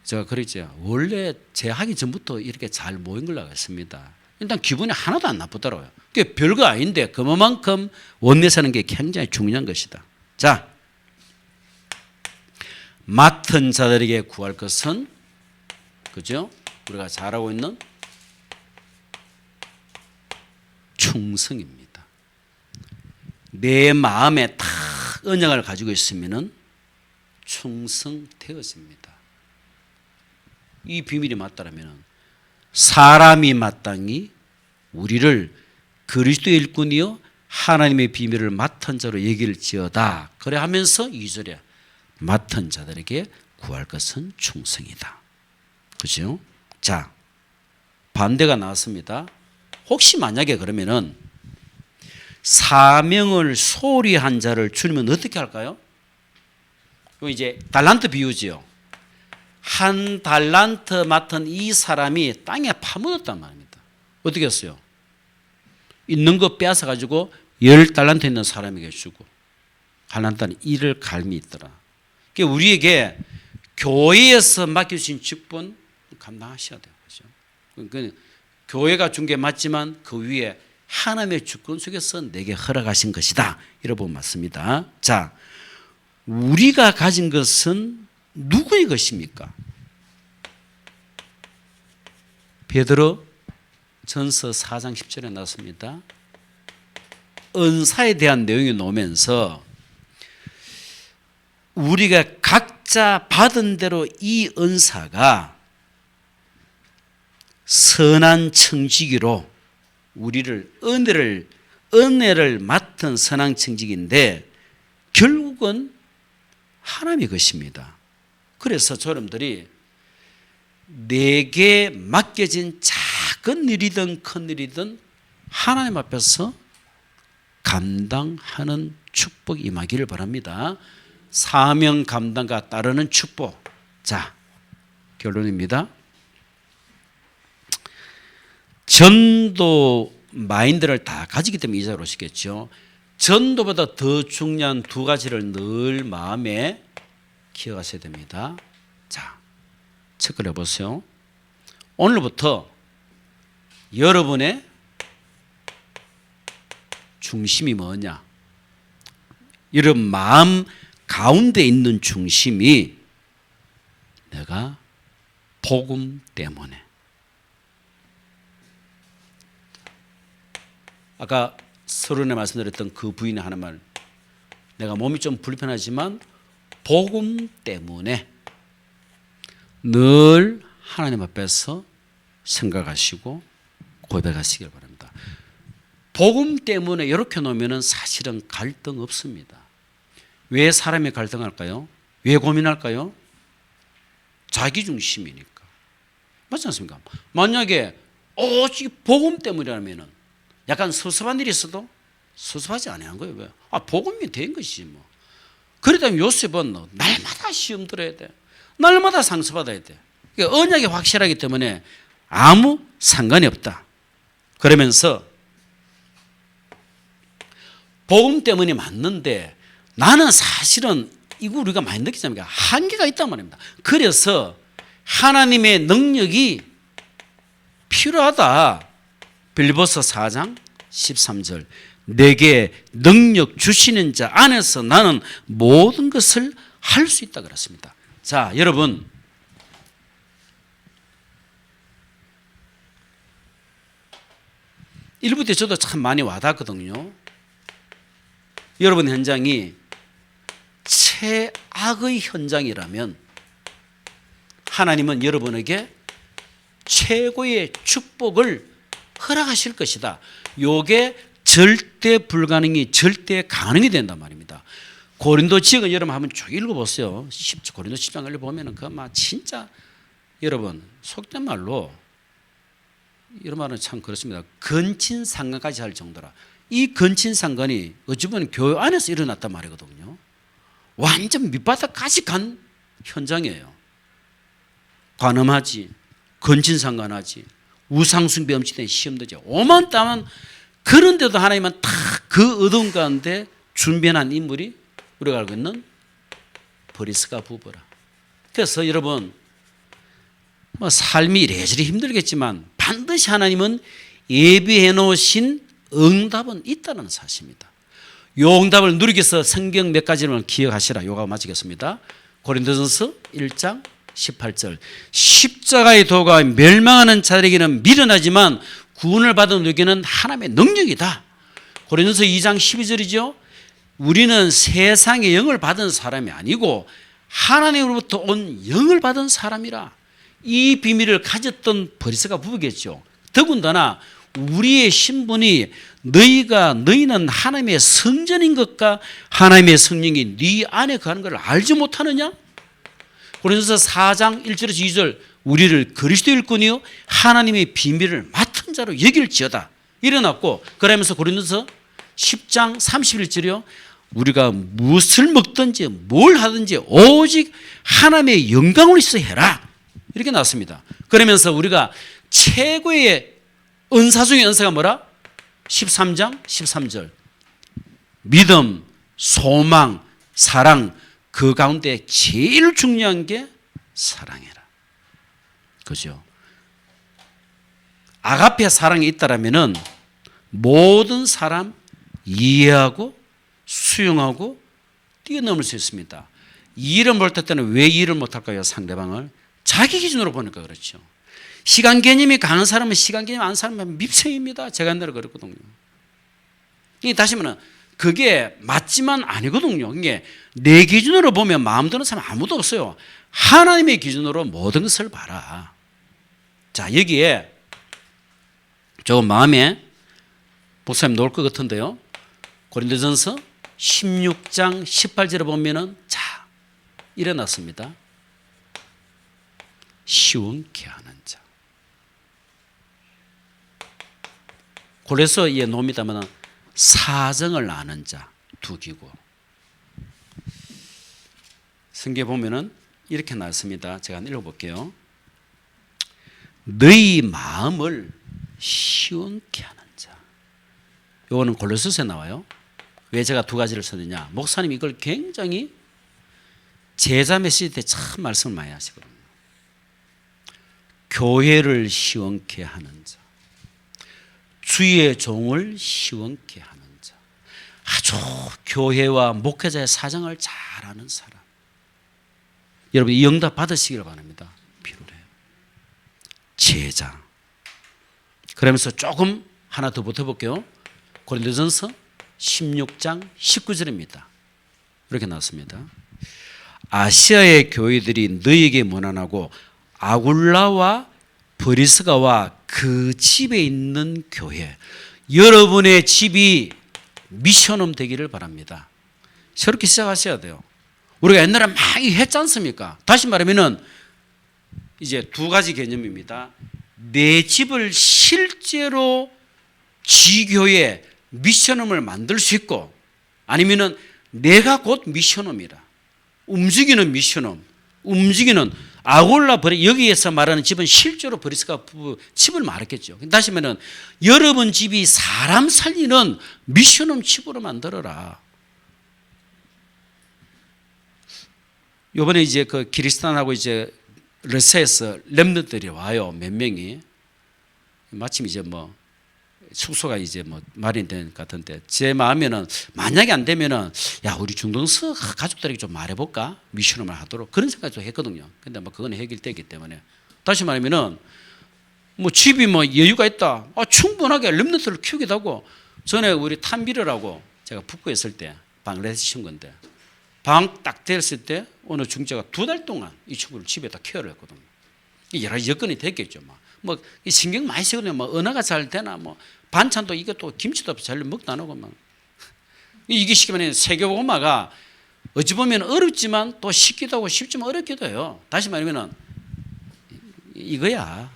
제가 그랬죠. 원래 제 하기 전부터 이렇게 잘 모인 걸로 알겠습니다. 일단 기분이 하나도 안 나쁘더라고요. 그게 별거 아닌데 그만큼 원내 사는 게 굉장히 중요한 것이다. 자, 맡은 자들에게 구할 것은 그죠? 우리가 잘하고 있는 충성입니다. 내 마음에 다 언약을 가지고 있으면은 충성되어집니다. 이 비밀이 맞다라면 사람이 마땅히 우리를 그리스도의 일꾼이요 하나님의 비밀을 맡은 자로 얘기를 지어다. 그래 하면서 2절에 맡은 자들에게 구할 것은 충성이다. 그죠? 자, 반대가 나왔습니다. 혹시 만약에 그러면은 사명을 소홀히 한 자를 주님은 어떻게 할까요? 이제 달란트 비유지요. 한 달란트 맡은 이 사람이 땅에 파묻었단 말입니다. 어떻게 했어요? 있는 거 빼앗아 가지고 10달란트 있는 사람에게 주고 달란트는 이를 갈미 있더라. 그러니까 우리에게 교회에서 맡겨주신 직분 감당하셔야 돼요. 그렇죠? 그러니까 교회가 준 게 맞지만 그 위에 하나님의 주권 속에서 내게 허락하신 것이다. 이런 부분 맞습니다. 자, 우리가 가진 것은 누구의 것입니까? 베드로 전서 4장 10절에 나왔습니다. 은사에 대한 내용이 나오면서 우리가 각자 받은 대로 이 은사가 선한 청지기로 우리를 은혜를 맡은 선한 청지기인데 결국은 하나님의 것입니다. 그래서 여러분들이 내게 맡겨진 작은 일이든 큰 일이든 하나님 앞에서 감당하는 축복이 임하기를 바랍니다. 사명 감당과 따르는 축복. 자, 결론입니다. 전도 마인드를 다 가지기 때문에 이 자리로 오시겠죠. 전도보다 더 중요한 두 가지를 늘 마음에 기억하셔야 됩니다. 자, 체크를 해보세요. 오늘부터 여러분의 중심이 뭐냐? 여러분 마음 가운데 있는 중심이 내가 복음 때문에. 아까 서론에 말씀드렸던 그 부인이 하는 말, 내가 몸이 좀 불편하지만 복음 때문에 늘 하나님 앞에서 생각하시고 고백하시길 바랍니다. 복음 때문에 이렇게 놓으면 사실은 갈등 없습니다. 왜 사람이 갈등할까요? 왜 고민할까요? 자기 중심이니까. 맞지 않습니까? 만약에 오직 복음 때문이라면 약간 섭섭한 일이 있어도 섭섭하지 않은 거예요. 왜? 복음이 된 것이지 뭐. 그러다면 요셉은 날마다 시험 들어야 돼. 날마다 상처받아야 돼. 그러니까 언약이 확실하기 때문에 아무 상관이 없다. 그러면서 복음 때문에 맞는데 나는 사실은 이거 우리가 많이 느끼지 않습니까? 한계가 있단 말입니다. 그래서 하나님의 능력이 필요하다. 빌립보서 4장 13절 내게 능력 주시는 자 안에서 나는 모든 것을 할 수 있다 그랬습니다. 자, 여러분 일부 때 저도 참 많이 와닿거든요. 여러분 현장이 최악의 현장이라면 하나님은 여러분에게 최고의 축복을 허락하실 것이다. 이게 절대 불가능이 절대 가능이 된단 말입니다. 고린도 지역은 여러분 한번 쭉 읽어보세요. 고린도 10장을 보면은 그막 진짜 여러분 속된 말로 이런 말은 참 그렇습니다. 근친상간까지 할 정도라. 이 근친상간이 어찌 보면 교회 안에서 일어났단 말이거든요. 완전 밑바닥까지 간 현장이에요. 관음하지, 근친상간하지, 우상숭배 엄청난 시험되지. 오만 따만 그런데도 하나님은 다 그 어두운 가운데 준비한 인물이 우리가 알고 있는 브리스가 부부라. 그래서 여러분 뭐 삶이 이래저래 힘들겠지만 반드시 하나님은 예비해 놓으신 응답은 있다는 사실입니다. 요 응답을 누리기 위해서 성경 몇 가지를 기억하시라. 요가 마치겠습니다. 고린도전서 1장 18절. 십자가의 도가 멸망하는 자들에게는 미련하지만 구원을 받은 우리에게는 하나님의 능력이다. 고린도전서 2장 12절이죠. 우리는 세상의 영을 받은 사람이 아니고 하나님으로부터 온 영을 받은 사람이라. 이 비밀을 가졌던 브리스가 부부겠죠. 더군다나 우리의 신분이 너희는 하나님의 성전인 것과 하나님의 성령이 네 안에 거하는 것을 알지 못하느냐? 고린도서 4장 1절에서 2절 우리를 그리스도 일꾼이요 하나님의 비밀을 맡은 자로 여길지어다 일어났고, 그러면서 고린도서 10장 31절이요 우리가 무엇을 먹든지 뭘 하든지 오직 하나님의 영광을 위해서 해라 이렇게 나왔습니다. 그러면서 우리가 최고의 은사 중의 은사가 뭐라? 13장 13절 믿음, 소망, 사랑 그 가운데 제일 중요한 게 사랑이라. 그죠? 아가페 사랑이 있다라면은 모든 사람 이해하고 수용하고 뛰어넘을 수 있습니다. 이해를 못할 때는 왜 이해를 못할까요? 상대방을 자기 기준으로 보니까 그렇죠. 시간 개념이 강한 사람은 시간 개념 안 사람은 밉생입니다. 제가 옛날에 그랬거든요. 다시 말하면 그게 맞지만 아니거든요. 이게 내 기준으로 보면 마음 드는 사람 아무도 없어요. 하나님의 기준으로 모든 것을 봐라. 자, 여기에 조금 마음에 목사님 놓을 것 같은데요. 고린도전서 16장 18절에 보면은 자, 일어났습니다. 시원케 하는 자. 그래서 이 놈이다면 사정을 아는 자 두 기고. 성경에 보면은 이렇게 나왔습니다. 제가 한번 읽어볼게요. 너희 마음을 시원케 하는 자. 이거는 골로새서에 나와요. 왜 제가 두 가지를 썼느냐? 목사님이 이걸 굉장히 제자 메시지 때 참 말씀을 많이 하시거든요. 교회를 시원케 하는 자, 주의 종을 시원케 하는 자, 아주 교회와 목회자의 사정을 잘 아는 사람. 여러분 이 응답 받으시기를 바랍니다. 필요해요. 제자. 그러면서 조금 하나 더 붙여볼게요. 고린도전서 16장 19절입니다. 이렇게 나왔습니다. 아시아의 교회들이 너희에게 문안하고 아굴라와 브리스가와 그 집에 있는 교회, 여러분의 집이 미션홈 되기를 바랍니다. 새롭게 시작하셔야 돼요. 우리가 옛날에 많이 했지 않습니까? 다시 말하면은 이제 두 가지 개념입니다. 내 집을 실제로 지교회 미션홈을 만들 수 있고, 아니면은 내가 곧 미션홈이라. 움직이는 미션홈, 움직이는 아골라 브리, 여기에서 말하는 집은 실제로 브리스가 부부 집을 말했겠죠. 다시 말하면 여러분 집이 사람 살리는 미션홈 집으로 만들어라. 이번에 이제 그 기리스탄하고 이제 러시아에서 렘넌트들이 와요. 몇 명이. 마침 이제 뭐 숙소가 이제 뭐 마련된 것 같은데, 제 마음에는 만약에 안 되면은 야, 우리 중동서 가족들에게 좀 말해볼까? 미션을 하도록 그런 생각도 했거든요. 근데 뭐 그건 해결되기 때문에. 다시 말하면은 뭐 집이 뭐 여유가 있다. 충분하게 렘넌트를 키우기도 하고. 전에 우리 탄비르라고 제가 북부에 있을 때 방글라데시 친구인데 방 딱 됐을 때 어느 중재가 2달 동안 이 친구를 집에다 케어를 했거든요. 여러 가지 여건이 됐겠죠. 뭐 신경 많이 쓰거든요. 뭐 언어가 잘 되나 뭐 반찬도 이것도 김치도 잘 먹도 안 하고 막 이게 시키면 세계복음화가 어찌 보면 어렵지만 또 쉽기도 하고 쉽지만 어렵기도 해요. 다시 말하면은 이거야.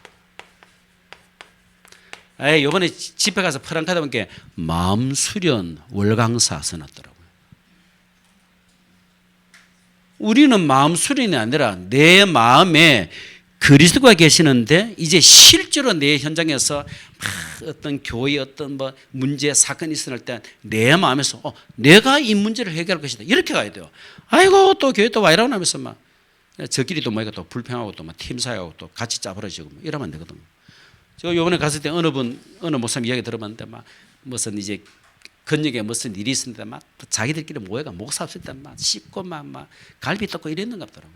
이번에 집회 가서 프랑카다 보니까 마음 수련 월강사 써놨더라고요. 우리는 마음 수련이 아니라 내 마음에 그리스도가 계시는데 이제 실제로 내 현장에서 막 어떤 교회 어떤 뭐 문제 사건이 있을 때 내 마음에서 내가 이 문제를 해결할 것이다 이렇게 가야 돼요. 아이고 또 교회 또 와 이러고 나면서 막 저끼리 또 뭐가 또 불평하고 또 막 팀 사하고 또 같이 짜버려지고 뭐 이러면 안 되거든요. 저 요번에 갔을 때 어느 목사님 이야기 들어봤는데 막 무슨 이제 근육에 무슨 일이 있었는데 막 자기들끼리 모여가 목사 없을 때 막 씹고 막 갈비 뜯고 이랬는가 보더라고.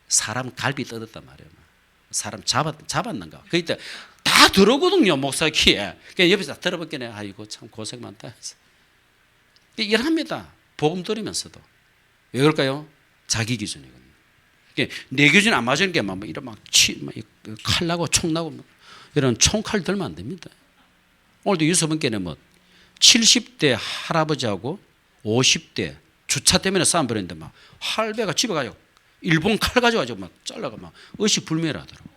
사람 갈비 뜯었단 말이에요. 사람 잡았는가. 그때 다 들어오거든요, 목사 귀에. 그냥 옆에서 들어봤겠네. 아이고, 참 고생 많다 해서. 일합니다. 복음 들으면서도. 왜 그럴까요? 자기 기준이거든요. 내 기준 안 맞으는 게 막 이런 칼 나고 총 나고 이런 총칼 들면 안 됩니다. 오늘도 유서분께는 뭐 70대 할아버지하고 50대 주차 때문에 싸움 벌였는데 막 할배가 집에 가지고 일본 칼 가져가지고 막 잘라가 막 의식불명하더라고.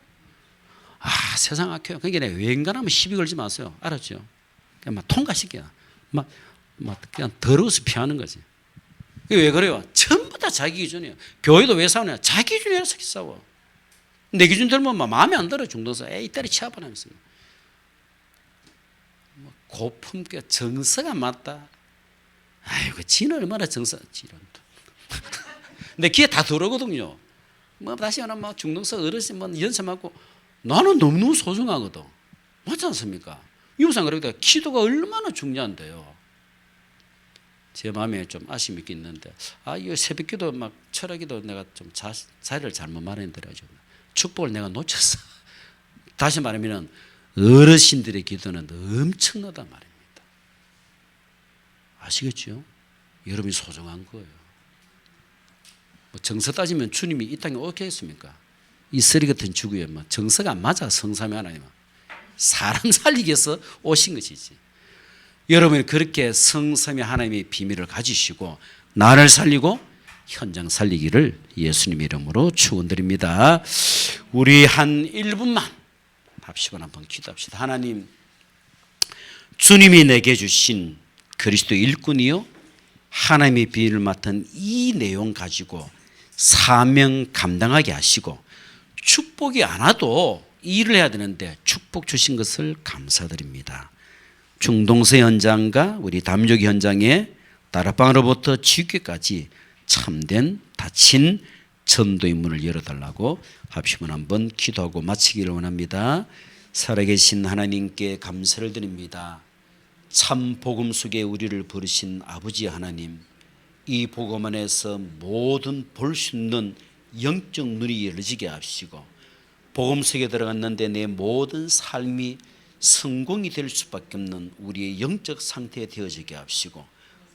아, 세상 악해요. 그러니까 웬간하면 시비 걸지 마세요. 알았죠? 그냥 막 통과시켜요. 막 그냥 더러워서 피하는 거지. 왜 그래요? 전부 다 자기 기준이에요. 교회도 왜 싸우냐? 자기 기준이라서 싸워. 내 기준 들면 막 마음에 안 들어. 중동서 에이 때리 치아버리면서. 고품격 정서가 맞다. 아이고 지는 얼마나 정서 지런. 내 귀에 다 들어오거든요. 뭐 다시 하나 막 중동서 어르신 뭐 연습하고 나는 너무너무 소중하거든. 맞지 않습니까? 유상 그러니까 기도가 얼마나 중요한데요. 제 마음에 좀 아쉬움이 있는데 이 새벽기도 막 철학기도 내가 좀 자리를 잘못 마련했더라. 축복을 내가 놓쳤어. 다시 말하면 어르신들의 기도는 엄청나단 말입니다. 아시겠죠? 여러분이 소중한 거예요. 뭐 정서 따지면 주님이 이 땅에 어떻게 했습니까? 이 쓰리 같은 지구에 뭐 정서가 안 맞아. 성삼위 하나님은 사람 살리기 위해서 오신 것이지. 여러분이 그렇게 성삼위 하나님의 비밀을 가지시고 나를 살리고 현장 살리기를 예수님 이름으로 축원드립니다. 우리 한 1분만 합시고 한번 기도합시다. 하나님, 주님이 내게 주신 그리스도 일꾼이요 하나님의 비밀을 맡은 이 내용 가지고 사명 감당하게 하시고 축복이 안 와도 일을 해야 되는데 축복 주신 것을 감사드립니다. 중동서 현장과 우리 담요기 현장에 다락방으로부터 지교까지 참된 다친 전도의 문을 열어달라고 합심을 한번 기도하고 마치기를 원합니다. 살아계신 하나님께 감사를 드립니다. 참 복음 속에 우리를 부르신 아버지 하나님, 이 복음 안에서 모든 볼 수 있는 영적 눈이 열리게 하시고 복음 속에 들어갔는데 내 모든 삶이 성공이 될 수밖에 없는 우리의 영적 상태에 되어지게 하시고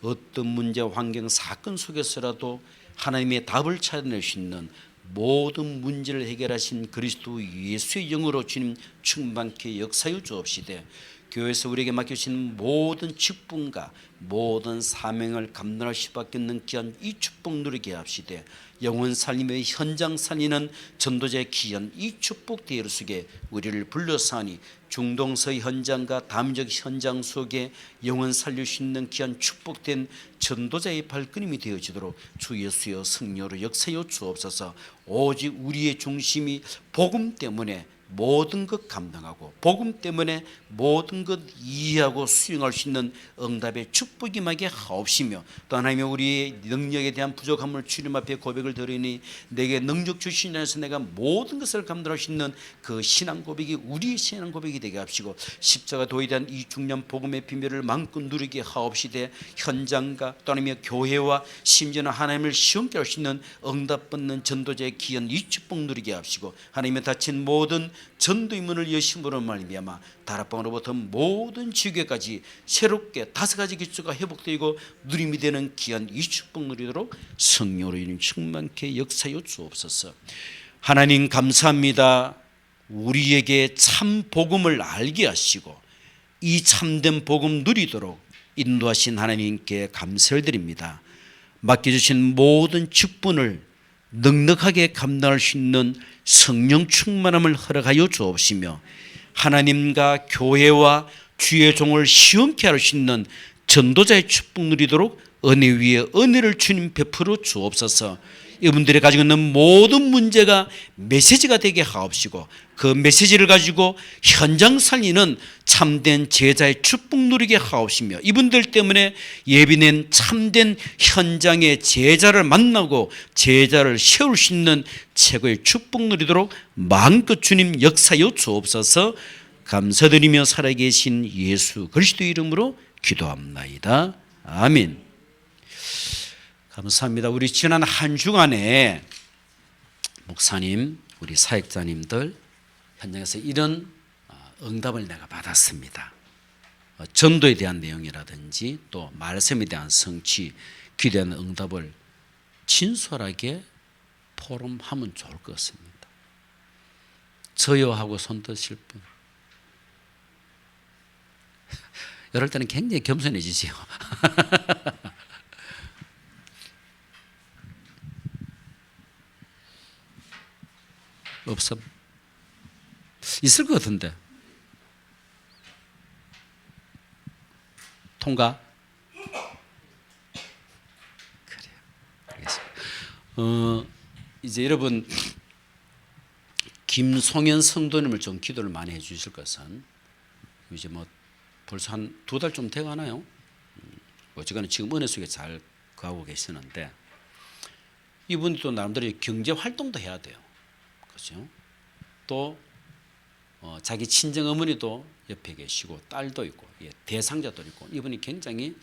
어떤 문제, 환경, 사건 속에서라도 하나님의 답을 찾아낼 수 있는 모든 문제를 해결하신 그리스도 예수의 영으로 주님 충만케 역사여 주옵시되 교회에서 우리에게 맡겨주신 모든 직분과 모든 사명을 감당할 수밖에 없는 귀한 이 축복 누리게 합시되 영혼 살림의 현장 살리는 전도자의 귀한 이 축복 대열 속에 우리를 불러사니 중동서 현장과 담적 현장 속에 영혼 살릴 수 있는 귀한 축복된 전도자의 발걸음이 되어지도록 주 예수여 성령으로 역사여 주옵소서. 오직 우리의 중심이 복음 때문에 모든 것 감당하고 복음 때문에 모든 것 이해하고 수용할 수 있는 응답의 축복이 임하게 하옵시며 또 하나님의 우리의 능력에 대한 부족함을 주님 앞에 고백을 드리니 내게 능력 주신 안에서 내가 모든 것을 감당할 수 있는 그 신앙 고백이 우리의 신앙 고백이 되게 합시고 십자가 도에 대한 이 중요한 복음의 비밀을 마음껏 누리게 하옵시되 현장과 또 하나님의 교회와 심지어는 하나님을 시험케 할 수 있는 응답 받는 전도자의 귀한 이 축복 누리게 합시고 하나님의 다친 모든 전도의 문을 여심으로 말미암아 다락방으로부터 모든 지교까지 새롭게 5가지 기초가 회복되고 누림이 되는 귀한 이 축복 누리도록 성령으로 인해 충만케 역사여 주옵소서. 하나님 감사합니다. 우리에게 참 복음을 알게 하시고 이 참된 복음 누리도록 인도하신 하나님께 감사를 드립니다. 맡겨주신 모든 직분을 넉넉하게 감당할 수 있는 성령 충만함을 허락하여 주옵시며 하나님과 교회와 주의 종을 시험케 할 수 있는 전도자의 축복 누리도록 은혜 위에 은혜를 주님 베풀어 주옵소서. 이분들이 가지고 있는 모든 문제가 메시지가 되게 하옵시고 그 메시지를 가지고 현장 살리는 참된 제자의 축복 누리게 하옵시며 이분들 때문에 예비낸 참된 현장의 제자를 만나고 제자를 세울 수 있는 최고의 축복 누리도록 마음껏 주님 역사여 주옵소서. 감사드리며 살아계신 예수 그리스도 이름으로 기도합나이다. 아멘. 감사합니다. 우리 지난 한 주간에 목사님, 우리 사역자님들 현장에서 이런 응답을 내가 받았습니다. 전도에 대한 내용이라든지 또 말씀에 대한 성취, 기도에 대한 응답을 진솔하게 포럼하면 좋을 것 같습니다. 저요 하고 손 드실 분. 이럴 때는 굉장히 겸손해지세요. 없어. 있을 것 같은데. 통과? 그래요. 알겠습니다. 이제 여러분 김송현 성도님을 좀 기도를 많이 해 주실 것은 이제 뭐 벌써 한 2달 좀 돼가나요? 어쨌거나 지금 은혜 속에 잘 가고 계시는데 이분도 나름대로 경제 활동도 해야 돼요. 그렇죠? 또 자기 친정 어머니도 옆에 계시고 딸도 있고 대상자도 있고 이분이 굉장히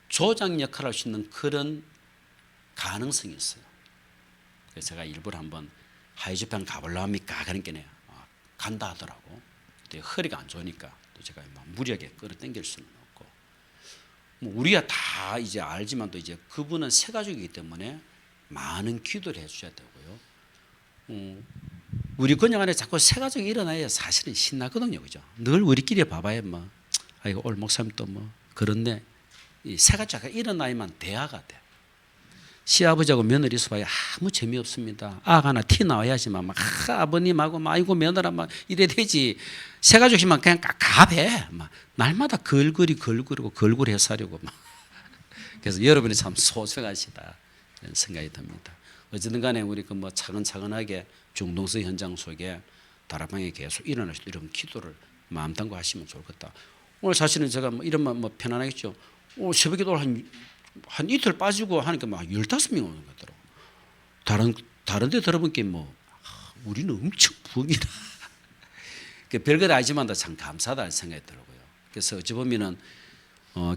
조장 역할을 할 수 있는 그런 가능성이 있어요. 그래서 제가 일부러 한번 하이주편 가보려고 합니까? 그러니까 간다 하더라고. 허리가 안 좋으니까 또 제가 무리하게 끌어당길 수는 없고 뭐 우리가 다 이제 알지만 또 이제 그분은 새 가족이기 때문에 많은 기도를 해주셔야 되고요. 우리 근영 안에 자꾸 새 가족이 일어나야 사실은 신나거든요, 그죠? 늘 우리끼리 봐봐야 뭐, 아이고 올 목사님 또 뭐 그런데 이 새 가족이 일어나야만 대화가 돼. 시아버지하고 며느리 있어봐야 아무 재미없습니다. 아가 하나 티 나와야지만 막 아버님하고 막 아이고 며느라 막 이래 되지. 새 가족이면 그냥 갑해. 막 날마다 걸거리고 해사려고 막. 그래서 여러분이 참 소중하시다 이런 생각이 듭니다. 어쨌든 간에 우리 그 뭐 차근차근하게 중동서 현장 속에 다락방에 계속 일어날 수 이런 기도를 마음 담고 하시면 좋을 것 같다. 오늘 사실은 제가 뭐 이러면 뭐 편안하겠죠. 오늘 새벽 기도를 한 이틀 빠지고 하니까 막 15명 오는 것 같더라고. 다른 데 들어보니까 뭐 우리는 엄청 부흥이다. 별것 아니지만 참 감사하다는 생각이 들고요. 그래서 어찌 보면은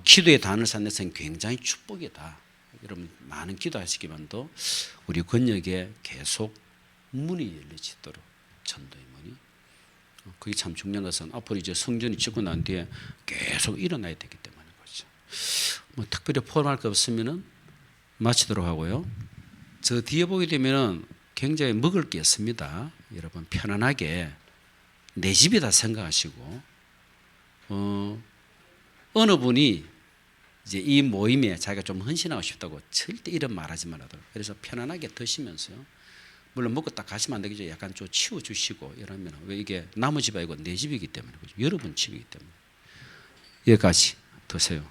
기도의 단을 쌓는 굉장히 축복이다. 여러분 많은 기도하시기만도 우리 권역에 계속 문이 열려지도록 전도의 문이. 그게 참 중요한 것은 앞으로 이제 성전이 짓고 난 뒤에 계속 일어나야 되기 때문에 그렇죠. 뭐 특별히 포함할 거 없으면은 마치도록 하고요. 저 뒤에 보게 되면은 굉장히 먹을 게 있습니다. 여러분 편안하게 내 집이다 생각하시고 어느 분이 이제 이 모임에 자기가 좀 헌신하고 싶다고 절대 이런 말하지 말아도록. 그래서 편안하게 드시면서요. 물론 먹고 딱 가시면 안 되겠죠. 약간 좀 치워주시고 이러면 왜 이게 남의 집 아니고 내 집이기 때문에 그렇죠. 여러분 집이기 때문에 여기까지 드세요.